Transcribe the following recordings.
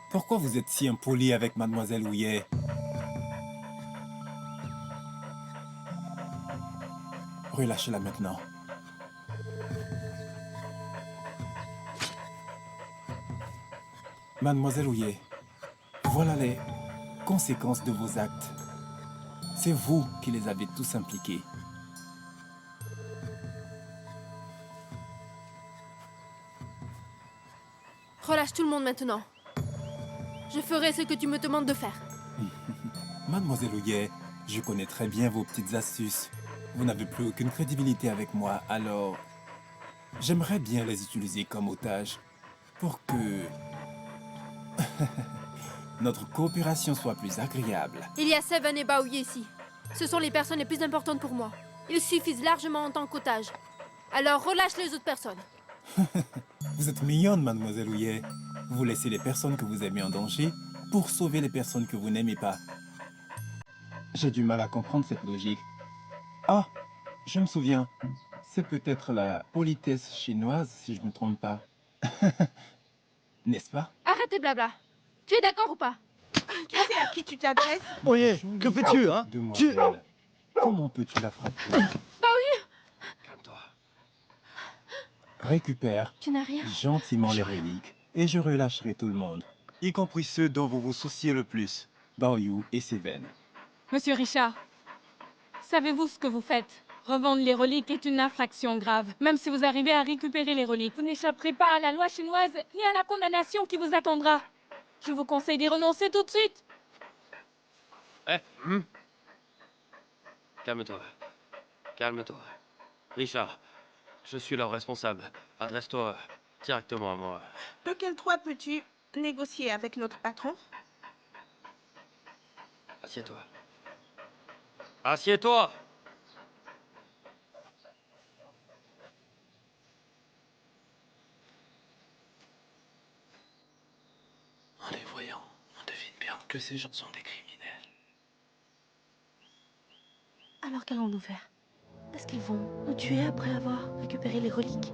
Pourquoi vous êtes si impoli avec Mademoiselle Houillet? Relâchez-la maintenant. Mademoiselle Houillet, voilà les conséquences de vos actes. C'est vous qui les avez tous impliqués. Relâche tout le monde maintenant. Je ferai ce que tu me demandes de faire. Mademoiselle Houillet, je connais très bien vos petites astuces. Vous n'avez plus aucune crédibilité avec moi, alors j'aimerais bien les utiliser comme otages pour que notre coopération soit plus agréable. Il y a Seven et Baoye ici. Ce sont les personnes les plus importantes pour moi. Ils suffisent largement en tant qu'otages. Alors relâche les autres personnes. Vous êtes mignonne, Mademoiselle Houillet. Vous laissez les personnes que vous aimez en danger pour sauver les personnes que vous n'aimez pas. J'ai du mal à comprendre cette logique. Ah, je me souviens. C'est peut-être la politesse chinoise, si je ne me trompe pas. N'est-ce pas? Arrête tes blabla. Tu es d'accord ou pas? Tu sais à qui tu t'adresses? Oye, que fais-tu, hein? Demoiselle, comment peux-tu la frapper? Calme-toi. Récupère Tu n'as rien. gentiment les reliques et je relâcherai tout le monde, y compris ceux dont vous vous souciez le plus, Baoyu et Seven. Monsieur Richard, savez-vous ce que vous faites? Revendre les reliques est une infraction grave. Même si vous arrivez à récupérer les reliques, vous n'échapperez pas à la loi chinoise ni à la condamnation qui vous attendra. Je vous conseille d'y renoncer tout de suite. Calme-toi. Calme-toi. Richard, je suis leur responsable. Adresse-toi directement à moi. De quel droit peux-tu négocier avec notre patron? Assieds-toi. Assieds-toi! En les voyant, on devine bien que ces gens sont des criminels. Alors qu'allons-nous faire? Est-ce qu'ils vont nous tuer après avoir récupéré les reliques?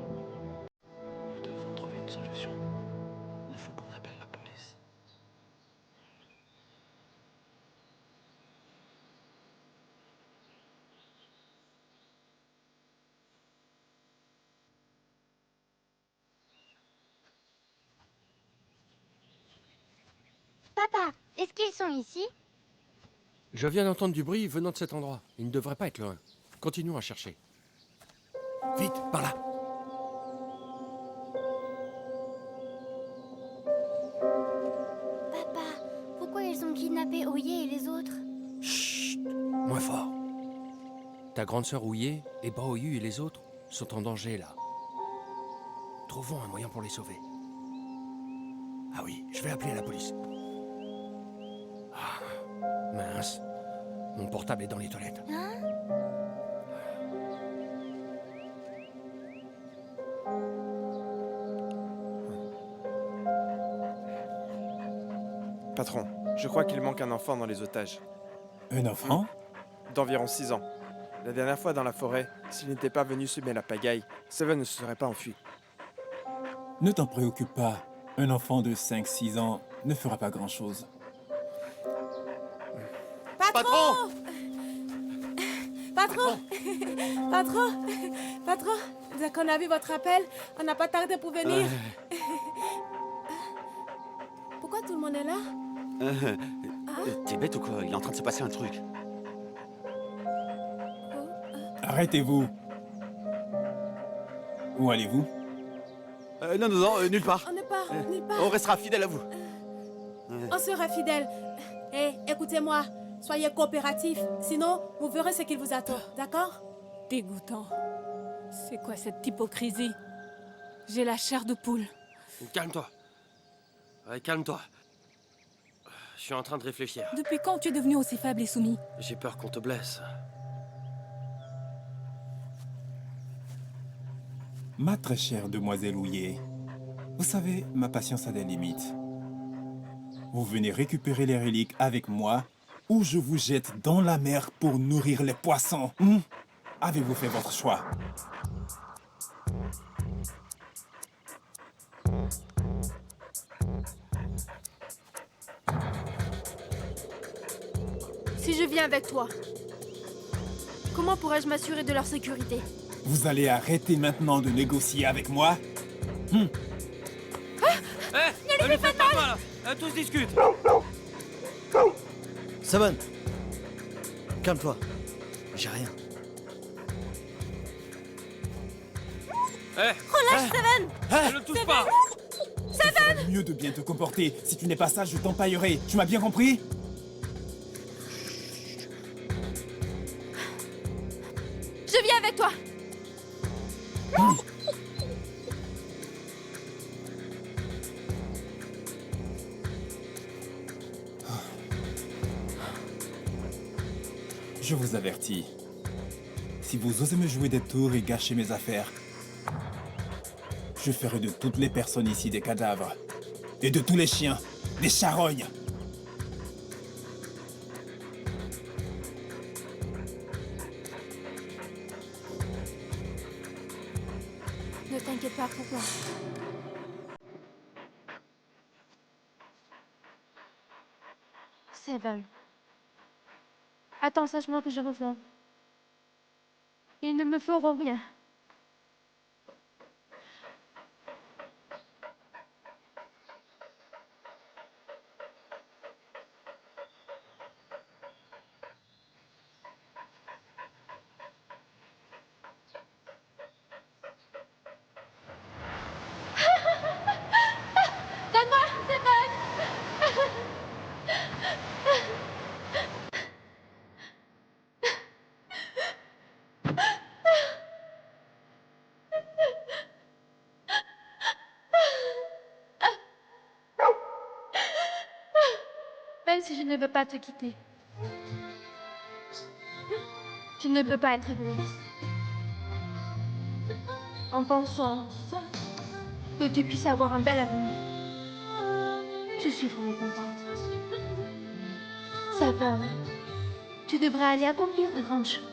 Nous devons trouver une solution. Il faut qu'on appelle la police. Papa, est-ce qu'ils sont ici? Je viens d'entendre du bruit venant de cet endroit. Il ne devrait pas être loin. Continuons à chercher. Vite, par là. Papa, pourquoi ils ont kidnappé Oye et les autres? Chut, moins fort. Ta grande sœur Houillet et Baoyu et les autres sont en danger là. Trouvons un moyen pour les sauver. Ah oui, je vais appeler la police. Ah, mince. Mon portable est dans les toilettes. Hein? Patron, je crois qu'il manque un enfant dans les otages. Un enfant? D'environ 6 ans. La dernière fois dans la forêt, s'il n'était pas venu semer la pagaille, Seven ne se serait pas enfui. Ne t'en préoccupe pas. Un enfant de 5-6 ans ne fera pas grand-chose. Patron! Patron! Patron! Patron! Dès qu'on a vu votre appel, on n'a pas tardé pour venir. Pourquoi tout le monde est là? T'es bête ou quoi? Il est en train de se passer un truc. Arrêtez-vous. Où allez-vous? Non, nulle part. On ne part nulle part. On restera fidèle à vous. On sera fidèles. Écoutez-moi, soyez coopératifs, sinon vous verrez ce qu'il vous attend, d'accord? Dégoûtant. C'est quoi cette hypocrisie? J'ai la chair de poule. Calme-toi. Ouais, calme-toi. Je suis en train de réfléchir. Depuis quand tu es devenu aussi faible et soumis? J'ai peur qu'on te blesse. Ma très chère demoiselle Houillet, vous savez, ma patience a des limites. Vous venez récupérer les reliques avec moi ou je vous jette dans la mer pour nourrir les poissons. Avez-vous fait votre choix? Si je viens avec toi, comment pourrais-je m'assurer de leur sécurité? Vous allez arrêter maintenant de négocier avec moi? Ne lui faites pas mal là. Tous discutent. Seven, calme-toi. J'ai rien. Relâche, Seven! Ne le touche pas. C'est mieux de bien te comporter. Si tu n'es pas sage, je t'empaillerai. Tu m'as bien compris? Je viens avec toi! Je vous avertis. Si vous osez me jouer des tours et gâcher mes affaires, je ferai de toutes les personnes ici des cadavres. Et de tous les chiens, des charognes. Ne t'inquiète pas pour moi. Seven. Attends sagement que je reviens. Ils ne me feront rien. Donne-moi, Seven! Même si je ne veux pas te quitter, je ne peux pas être égoïste. En pensant que tu puisses avoir un bel avenir, je suis vraiment contente. Ça va, tu devrais aller accomplir de grandes choses.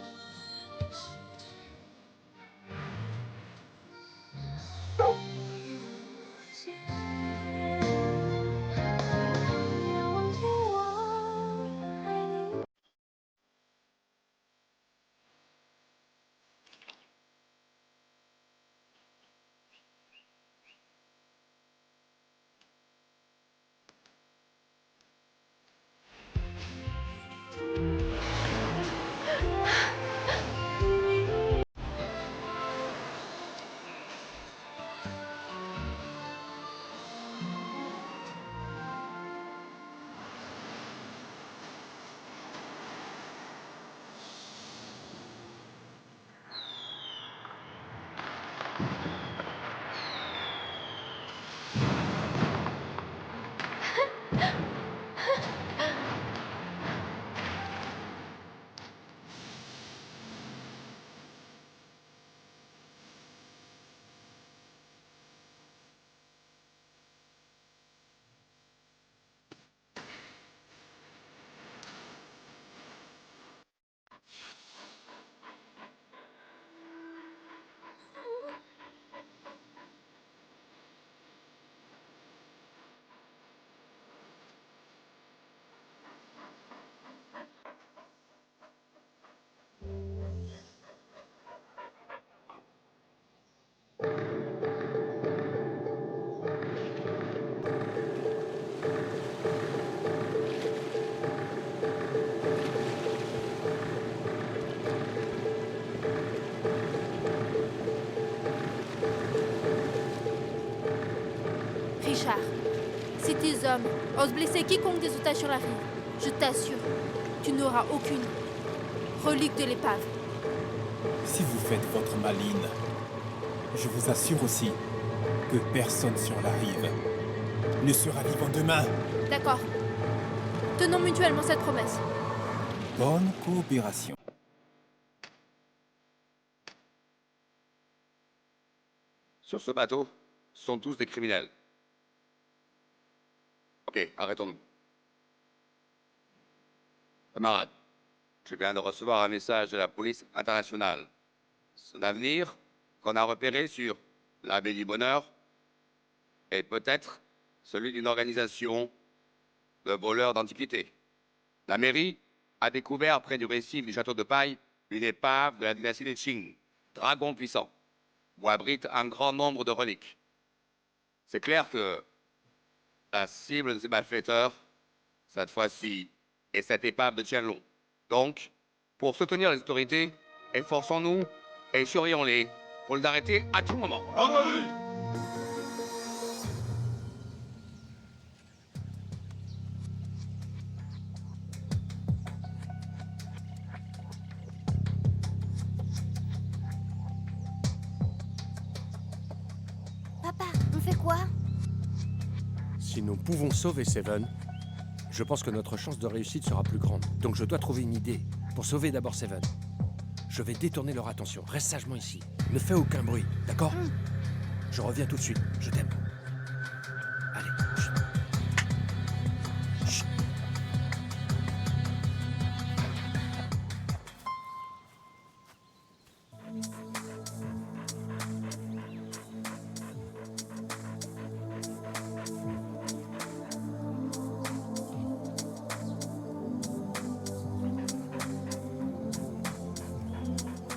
Richard, si tes hommes osent blesser quiconque des otages sur la rive, je t'assure, tu n'auras aucune relique de l'épave. Si vous faites votre maline, je vous assure aussi que personne sur la rive ne sera vivant demain. D'accord. Tenons mutuellement cette promesse. Bonne coopération. Sur ce bateau, ce sont tous des criminels. Ok, arrêtons-nous. Camarade, je viens de recevoir un message de la police internationale. Son avenir, qu'on a repéré sur la baie du Bonheur, est peut-être celui d'une organisation de voleurs d'antiquités. La mairie a découvert près du récif du château de Paille une épave de la dynastie des Qing, dragon puissant, où abrite un grand nombre de reliques. C'est clair que la cible de ces malfaiteurs, cette fois-ci, est cette épave de Tianlong. Donc, pour soutenir les autorités, efforçons-nous et surveillons-les pour les arrêter à tout moment. Papa, on fait quoi? Si nous pouvons sauver Seven, je pense que notre chance de réussite sera plus grande. Donc je dois trouver une idée pour sauver d'abord Seven. Je vais détourner leur attention. Reste sagement ici. Ne fais aucun bruit, d'accord? Je reviens tout de suite. Je t'aime. Allez. Chut. Chut.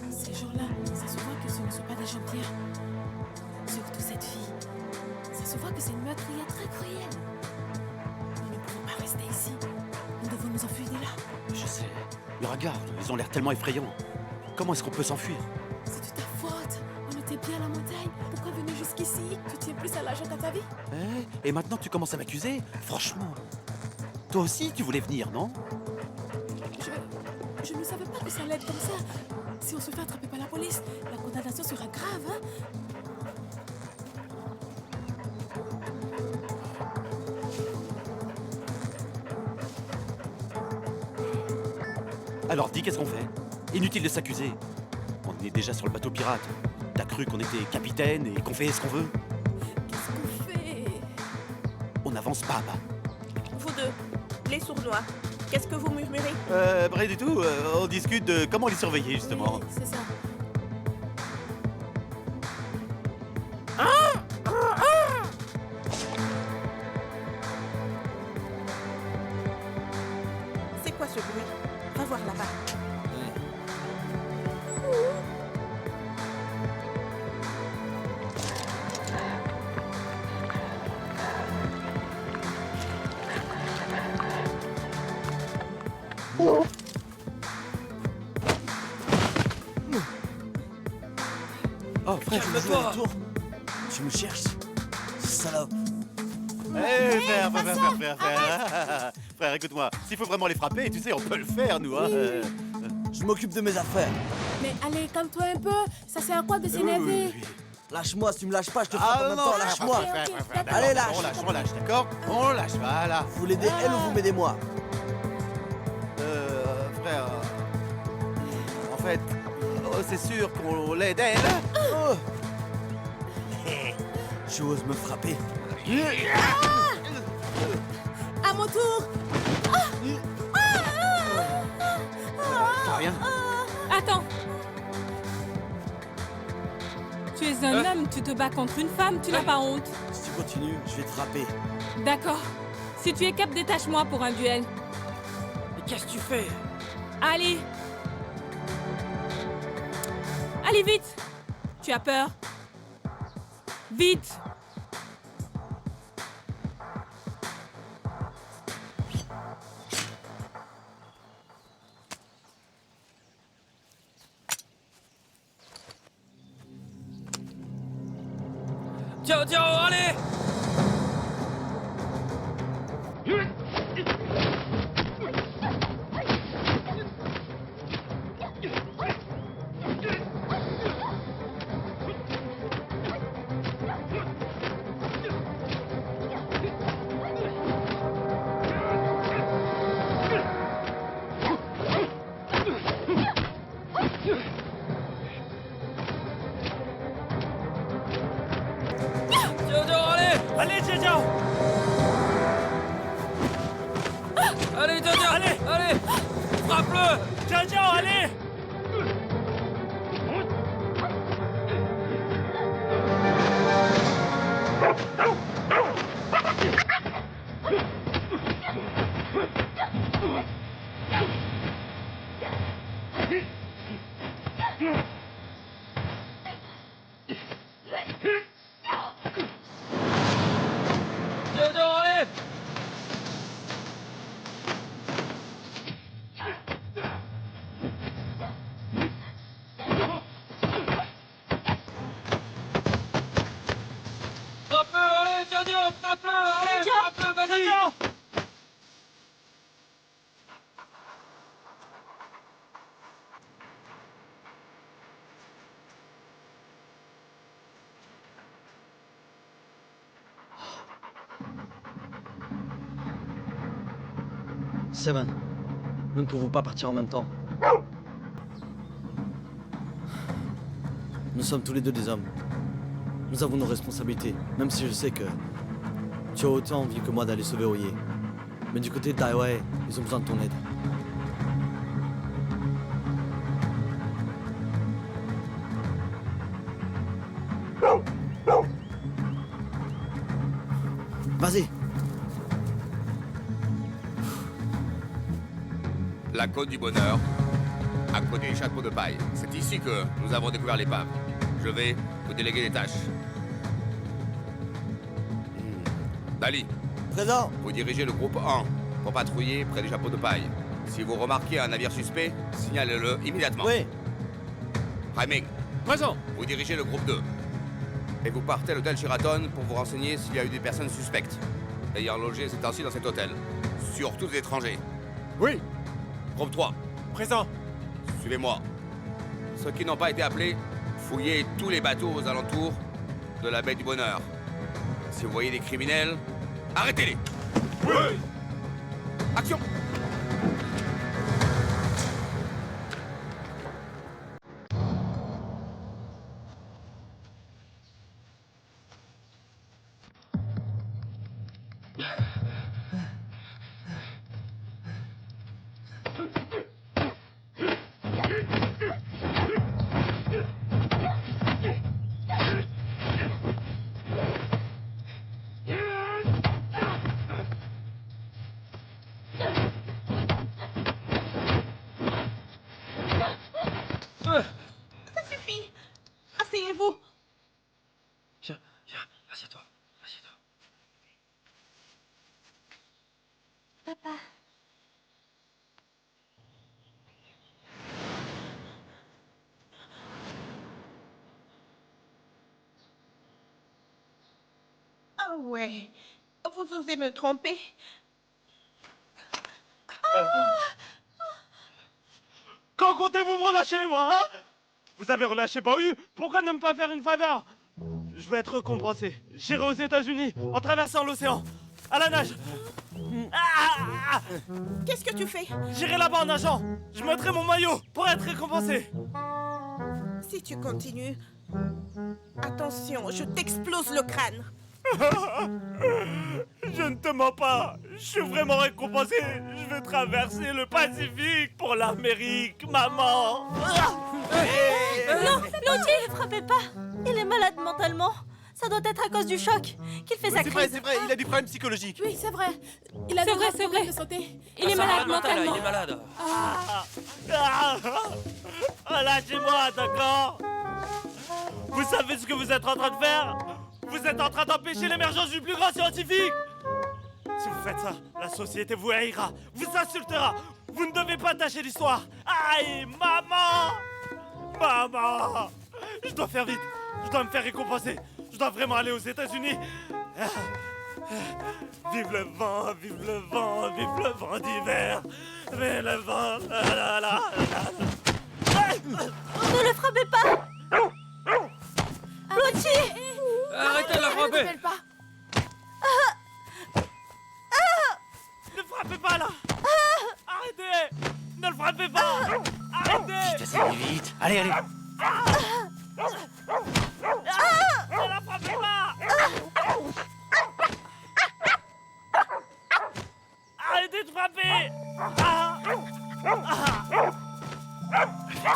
Ces gens-là, ça se voit que ce ne sont pas des gens bien. Surtout cette fille. Ça se voit que c'est une meurtrière très cruelle. Nous ne pouvons pas rester ici. Nous devons nous enfuir de là. Je sais. Mais regarde, ils ont l'air tellement effrayants. Comment est-ce qu'on peut s'enfuir? C'est de ta faute. On était bien à la montagne. Pourquoi venir jusqu'ici? Tu tiens plus à l'argent qu'à ta vie? Et maintenant tu commences à m'accuser? Franchement. Toi aussi, tu voulais venir, non? Je ne savais pas que ça allait être comme ça. Si on se fait attraper par la police, la condamnation sera grave, hein? Alors dis, qu'est-ce qu'on fait? Inutile de s'accuser. On est déjà sur le bateau pirate. T'as cru qu'on était capitaine et qu'on fait ce qu'on veut? Qu'est-ce qu'on fait? On n'avance pas, bah. Vous deux, les sournois, qu'est-ce que vous murmurez? Rien du tout. On discute de comment les surveiller, justement. Oui, c'est ça. C'est quoi ce bruit? Va voir là-bas. Oh, frère, je me joue à la tour. Tu me cherches? Salope. Frère. Frère, écoute-moi. S'il faut vraiment les frapper, tu sais, on peut le faire, nous, hein. Je m'occupe de mes affaires. Mais allez, calme-toi un peu. Ça sert à quoi de s'énerver? Lâche-moi, si tu me lâches pas, je te frappe en même temps, lâche-moi. Allez, lâche. On lâche, d'accord? On lâche, voilà. Vous l'aidez elle ou vous m'aidez moi? Frère... En fait, c'est sûr qu'on l'aide elle. Tu oses me frapper? À mon tour. T'as rien? Attends. Tu es un homme, tu te bats contre une femme, tu n'as pas honte. Si tu continues, je vais te frapper. D'accord. Si tu es cap, détache-moi pour un duel. Mais qu'est-ce que tu fais? Allez. Allez, vite. Tu as peur? Vite. Tiens, allez! Allez! peu, allez, un peu, vas-y. Seven, nous ne pouvons pas partir en même temps. Nous sommes tous les deux des hommes. Nous avons nos responsabilités, même si je sais que tu as autant envie que moi d'aller sauver Oye. Mais du côté de Daiwei, ils ont besoin de ton aide. Vas-y. La côte du bonheur, à côté du château de paille. C'est ici que nous avons découvert l'épave. Je vais vous déléguer des tâches. Dali. Présent. Vous dirigez le groupe 1 pour patrouiller près du chapeau de paille. Si vous remarquez un navire suspect, signalez-le immédiatement. Oui. Raiming. Présent. Vous dirigez le groupe 2. Et vous partez à l'hôtel Sheraton pour vous renseigner s'il y a eu des personnes suspectes ayant logé ces temps-ci dans cet hôtel. Surtout des étrangers. Oui. Groupe 3. Présent. Suivez-moi. Ceux qui n'ont pas été appelés, fouillez tous les bateaux aux alentours de la baie du Bonheur. Si vous voyez des criminels, arrêtez-les. Oui. Action. Ça suffit. Asseyez-vous. Viens, assieds-toi, assieds-toi. Papa. Ah ouais. Vous osez me tromper. Quand comptez-vous me relâcher, moi, hein? Vous avez relâché Baoyu, pourquoi ne me pas faire une faveur? Je vais être récompensé. J'irai aux États-Unis, en traversant l'océan, à la nage. Qu'est-ce que tu fais? J'irai là-bas en nageant. Je mettrai mon maillot pour être récompensé. Si tu continues, attention, je t'explose le crâne. Je ne te mens pas. Je suis vraiment récompensé. Je vais traverser le Pacifique pour l'Amérique, maman. Non, Lottie, ne frappez pas. Il est malade mentalement. Ça doit être à cause du choc qu'il fait sa crise. C'est vrai, il a des problèmes psychologiques. Oui, c'est vrai. Il a C'est des vrai, graves c'est problèmes vrai. de santé. Il est malade mentalement. Il est malade. Lâchez-moi, d'accord? Vous savez ce que vous êtes en train de faire? Vous êtes en train d'empêcher l'émergence du plus grand scientifique. Si vous faites ça, la société vous haïra, vous insultera. Vous ne devez pas tâcher l'histoire. Aïe, maman! Maman! Je dois faire vite. Je dois me faire récompenser. Je dois vraiment aller aux États-Unis. Vive le vent, vive le vent, vive le vent d'hiver. Vive le vent. Ne le frappez pas. Lottie! Arrêtez de la frapper. Ne pas. Ne frappez pas là. Arrêtez. Ne le frappez pas. Arrêtez. Putain, vite. Allez, allez. Ne la frappez pas. Arrêtez de frapper.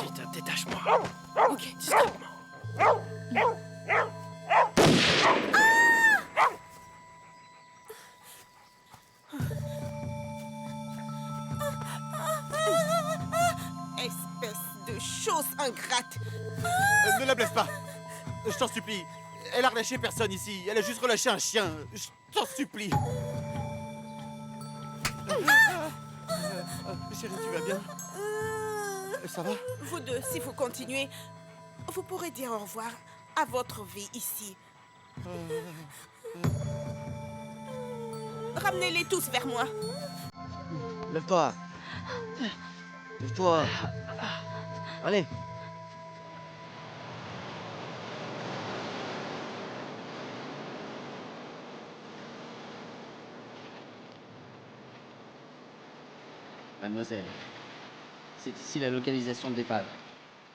Vite, détache-moi. Ok, discrètement. Espèce de chose ingrate. Ne la blesse pas. Je t'en supplie. Elle a relâché personne ici. Elle a juste relâché un chien. Je t'en supplie. Chérie, tu vas bien? Ça va? Vous deux, si vous continuez, vous pourrez dire au revoir à votre vie ici. Ramenez-les tous vers moi. Lève-toi. Lève-toi. Allez. Mademoiselle, c'est ici la localisation de l'épave.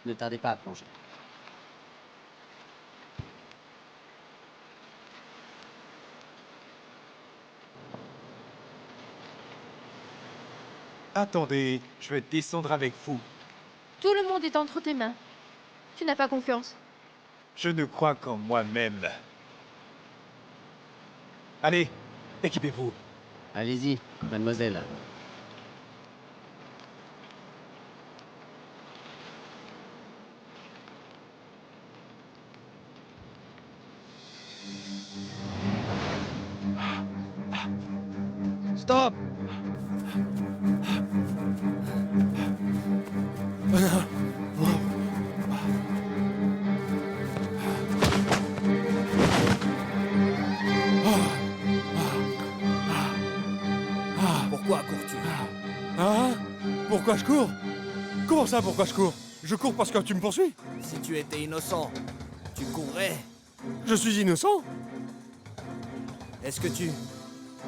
Ne tardez pas à plonger. Attendez, je vais descendre avec vous. Tout le monde est entre tes mains. Tu n'as pas confiance. Je ne crois qu'en moi-même. Allez, équipez-vous. Allez-y, mademoiselle. Stop. Pourquoi cours-tu? Hein? Pourquoi je cours? Comment ça, pourquoi je cours? Je cours parce que tu me poursuis? Si tu étais innocent, tu courrais. Je suis innocent? Est-ce que tu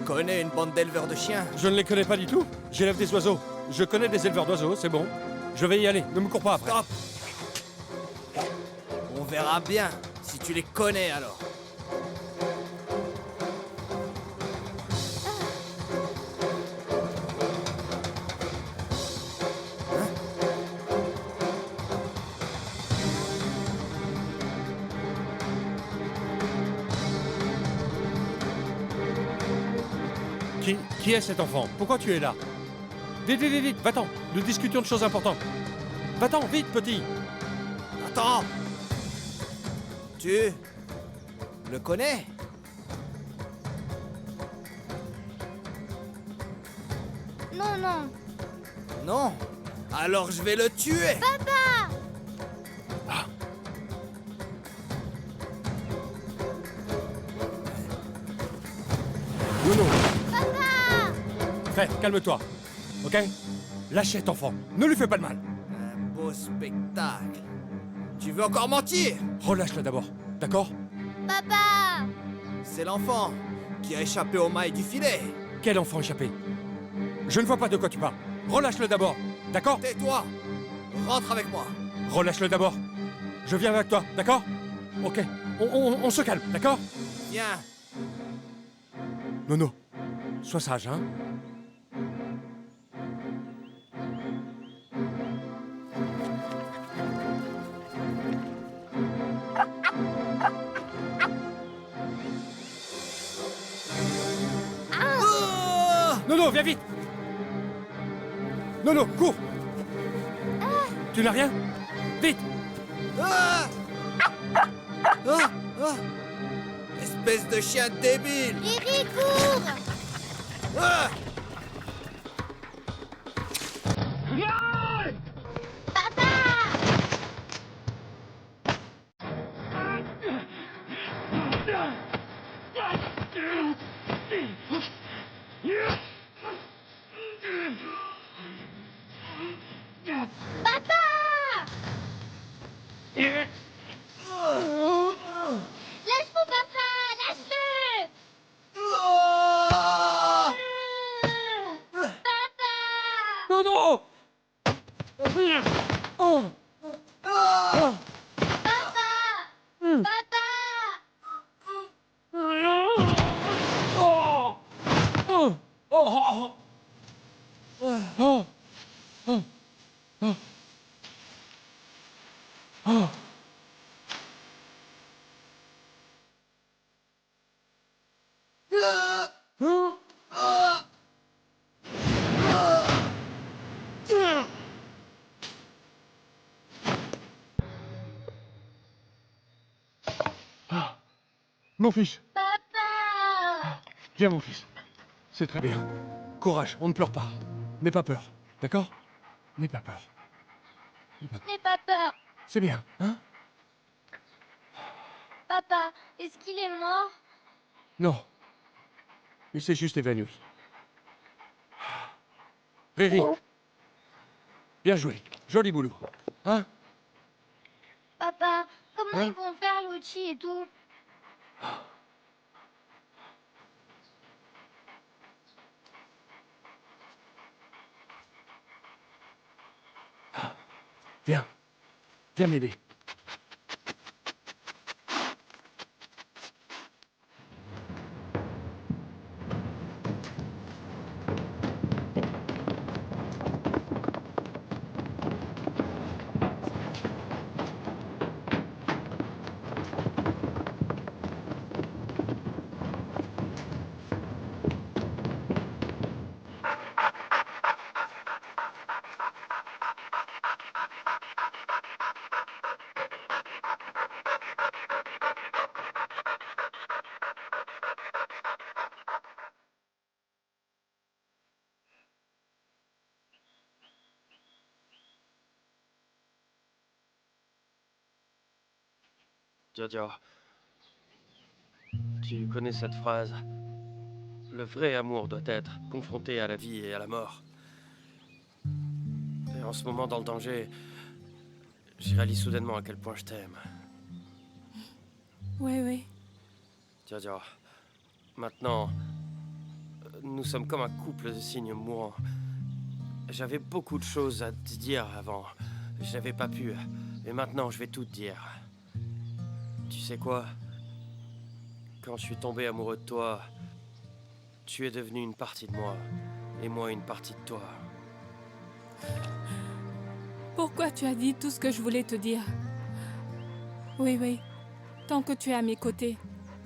connais une bande d'éleveurs de chiens? Je ne les connais pas du tout. J'élève des oiseaux. Je connais des éleveurs d'oiseaux, c'est bon. Je vais y aller, ne me cours pas après. Stop! On verra bien si tu les connais alors. Qui est cet enfant? Pourquoi tu es là? Vite, vite, vite, vite, va-t'en. Nous discutions de choses importantes. Va-t'en, vite, petit. Attends! Tu le connais? Non, non. Non? Alors je vais le tuer! Papa! Nono, Papa! frère, calme-toi. Ok? Lâche cet enfant. Ne lui fais pas de mal. Un beau spectacle. Tu veux encore mentir? Relâche-le d'abord, d'accord? Papa! C'est l'enfant qui a échappé aux mailles du filet. Quel enfant échappé? Je ne vois pas de quoi tu parles. Relâche-le d'abord, d'accord? Tais-toi! Rentre avec moi. Relâche-le d'abord. Je viens avec toi, d'accord? Ok, on se calme, d'accord? Viens. Nono, sois sage, hein? Nono, viens vite! Nono, cours! Tu n'as rien? Vite! Ah! Ah! Ah! Espèce de chien débile! Lily, cours! Ah! Lâche mon papa! Lâche-le! Papa! Nono! Oh! Papa! Papa! Mon fils, Papa! viens mon fils. C'est très bien. Courage, on ne pleure pas. N'aie pas peur, d'accord? N'aie pas peur. N'aie pas peur. C'est bien, hein? Papa, est-ce qu'il est mort? Non. Il s'est juste évanoui. Riri. Bien joué. Joli boulot. Hein? Papa, comment Hein? ils vont faire l'outil et tout? Viens. Viens m'aider. Jojo, tu connais cette phrase? Le vrai amour doit être confronté à la vie et à la mort. Et en ce moment, dans le danger, j'y réalise soudainement à quel point je t'aime. Oui, oui. Jojo, maintenant, nous sommes comme un couple de cygnes mourants. J'avais beaucoup de choses à te dire avant. Je n'avais pas pu. Et maintenant, je vais tout te dire. Tu sais quoi? Quand je suis tombé amoureux de toi, tu es devenu une partie de moi, et moi une partie de toi. Pourquoi tu as dit tout ce que je voulais te dire? Oui, oui. Tant que tu es à mes côtés,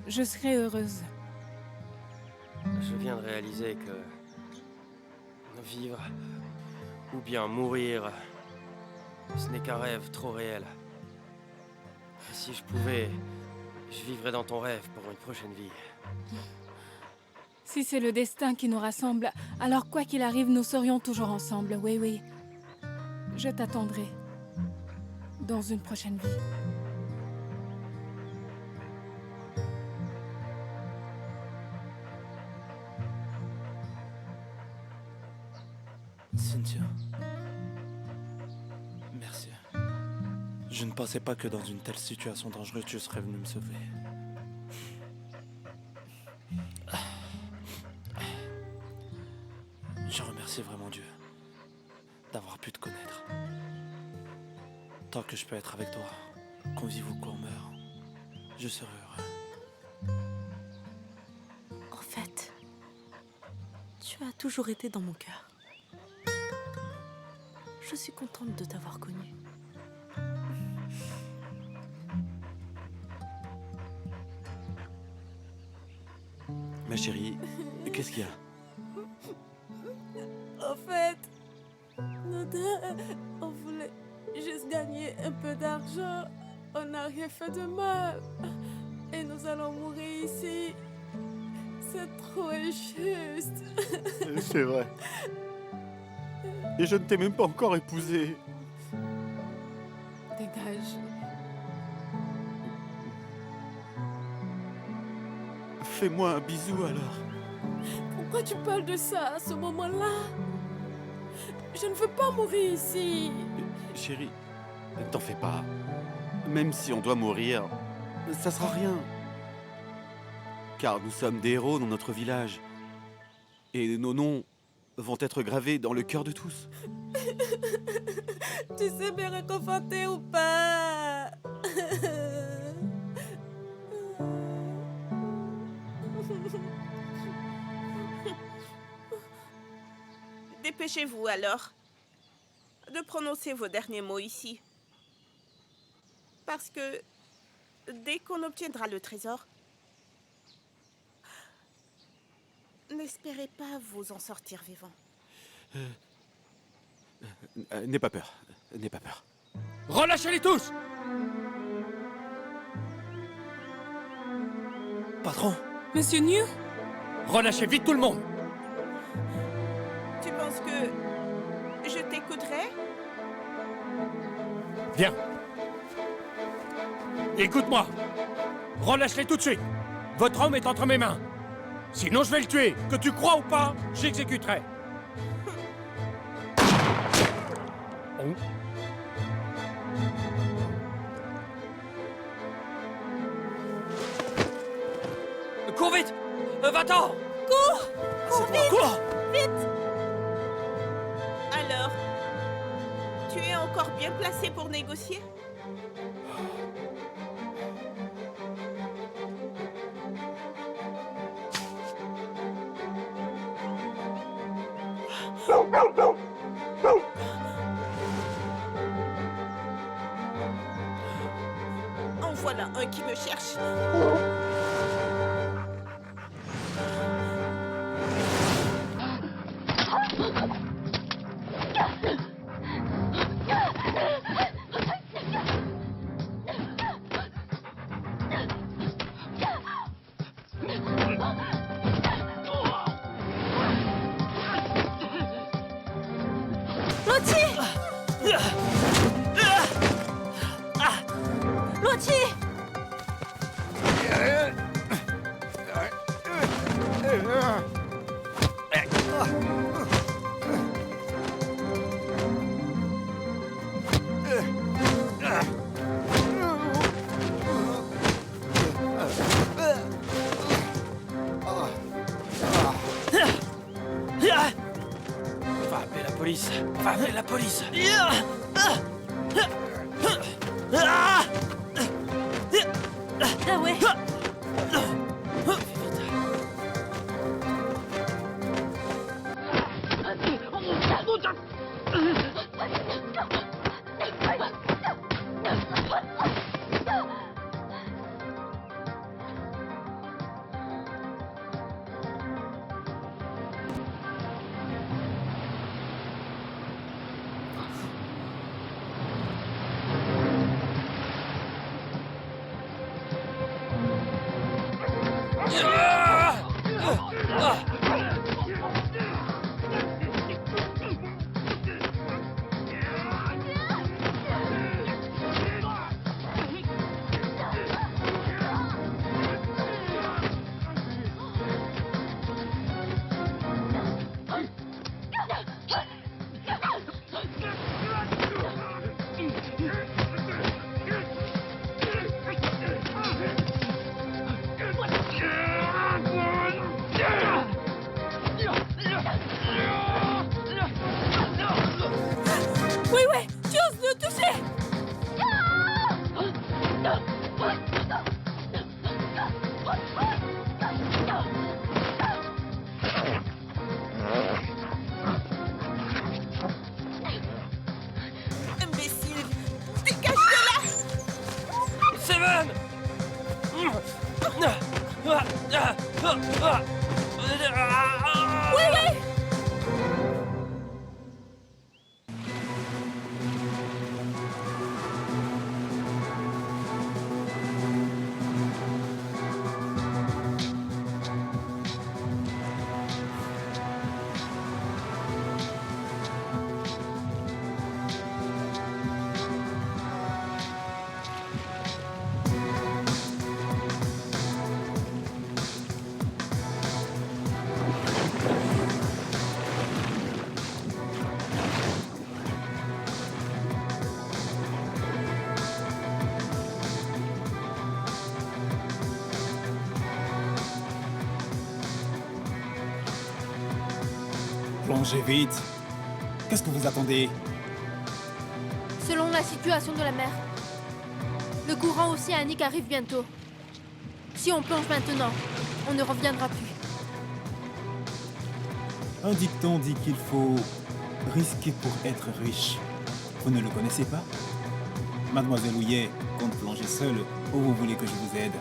je serai heureuse. Je viens de réaliser que vivre ou bien mourir, ce n'est qu'un rêve trop réel. Si je pouvais, je vivrais dans ton rêve pour une prochaine vie. Si c'est le destin qui nous rassemble, alors quoi qu'il arrive, nous serions toujours ensemble. Oui, oui. Je t'attendrai. Dans une prochaine vie. Cynthia. Merci. Je ne pensais pas que dans une telle situation dangereuse, tu serais venu me sauver. Je remercie vraiment Dieu d'avoir pu te connaître. Tant que je peux être avec toi, qu'on vive ou qu'on meure, je serai heureux. En fait, tu as toujours été dans mon cœur. Je suis contente de t'avoir connu. Ma chérie, qu'est-ce qu'il y a? En fait, nous deux, on voulait juste gagner un peu d'argent. On n'a rien fait de mal. Et nous allons mourir ici. C'est trop injuste. C'est vrai. Et je ne t'ai même pas encore épousé. Dégage. Fais-moi un bisou alors. Pourquoi tu parles de ça à ce moment-là? Je ne veux pas mourir ici. Chérie, t'en fais pas. Même si on doit mourir, ça sera rien. Car nous sommes des héros dans notre village. Et nos noms vont être gravés dans le cœur de tous. Tu sais me réconforter ou pas? Dépêchez-vous alors de prononcer vos derniers mots ici. Parce que dès qu'on obtiendra le trésor, n'espérez pas vous en sortir vivant. N'aie pas peur. N'aie pas peur. Relâchez-les tous! Patron! Monsieur New? Relâchez vite tout le monde! Tu penses que je t'écouterai? Viens. Écoute-moi. Relâchez-les tout de suite. Votre homme est entre mes mains. Sinon je vais le tuer. Que tu crois ou pas, j'exécuterai. Oh. Cours vite! Va-t'en! Cours! Cours vite! Cours! Vite! Alors, tu es encore bien placé pour négocier? En voilà un qui me cherche. Va appeler la police. Va appeler la police. Ah ouais. Ouais, tu oses le toucher! Imbécile! Dégage de là! Seven! Oui, oui! Plongez vite. Qu'est-ce que vous attendez? Selon la situation de la mer, le courant océanique arrive bientôt. Si on plonge maintenant, on ne reviendra plus. Un dicton dit qu'il faut risquer pour être riche. Vous ne le connaissez pas? Mademoiselle Houillet compte plonger seule ou vous voulez que je vous aide?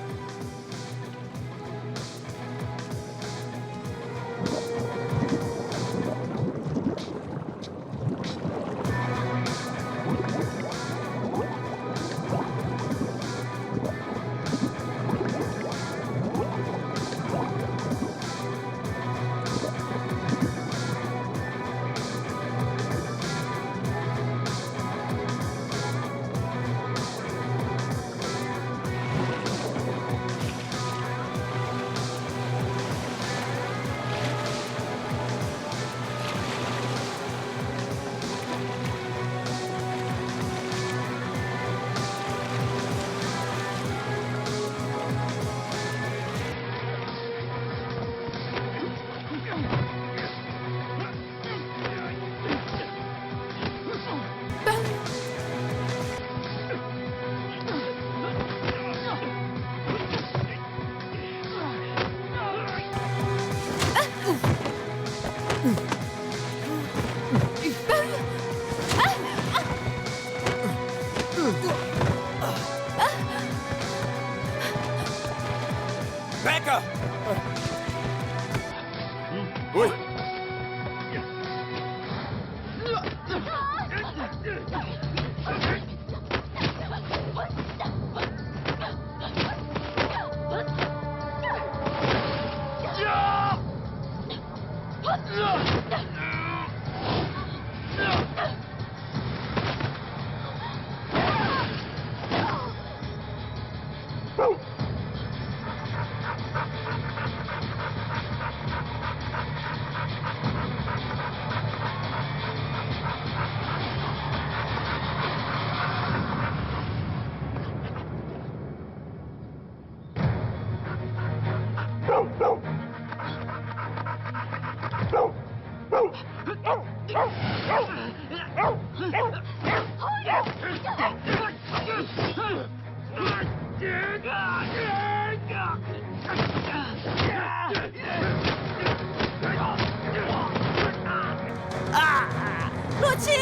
Luchi!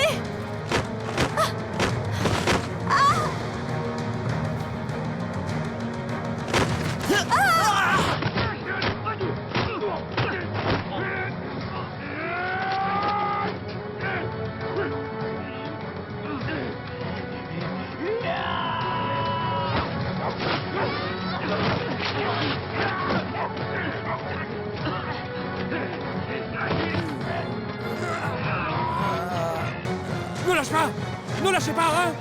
Ne lâche pas! Ne lâchez pas, hein!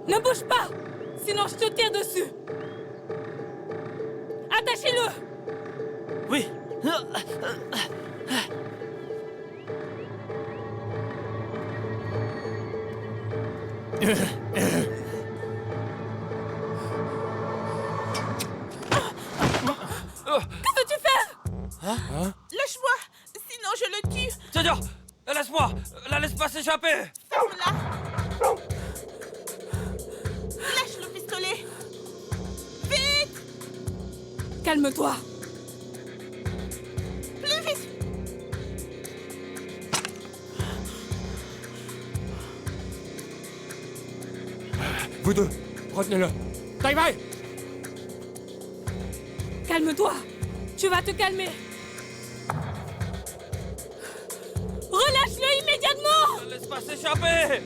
Ne bouge pas! Sinon je te tire dessus! Attachez-le! Oui! Que veux-tu faire? Hein? Lâche-moi, sinon je le tue. Seigneur! Laisse-moi! La laisse pas s'échapper! Ferme-la. Lâche le pistolet. Vite! Calme-toi! Plus vite! Vous deux, retenez-le! Tai-Wei! Calme-toi! Tu vas te calmer! Relâche-le immédiatement! La laisse pas s'échapper!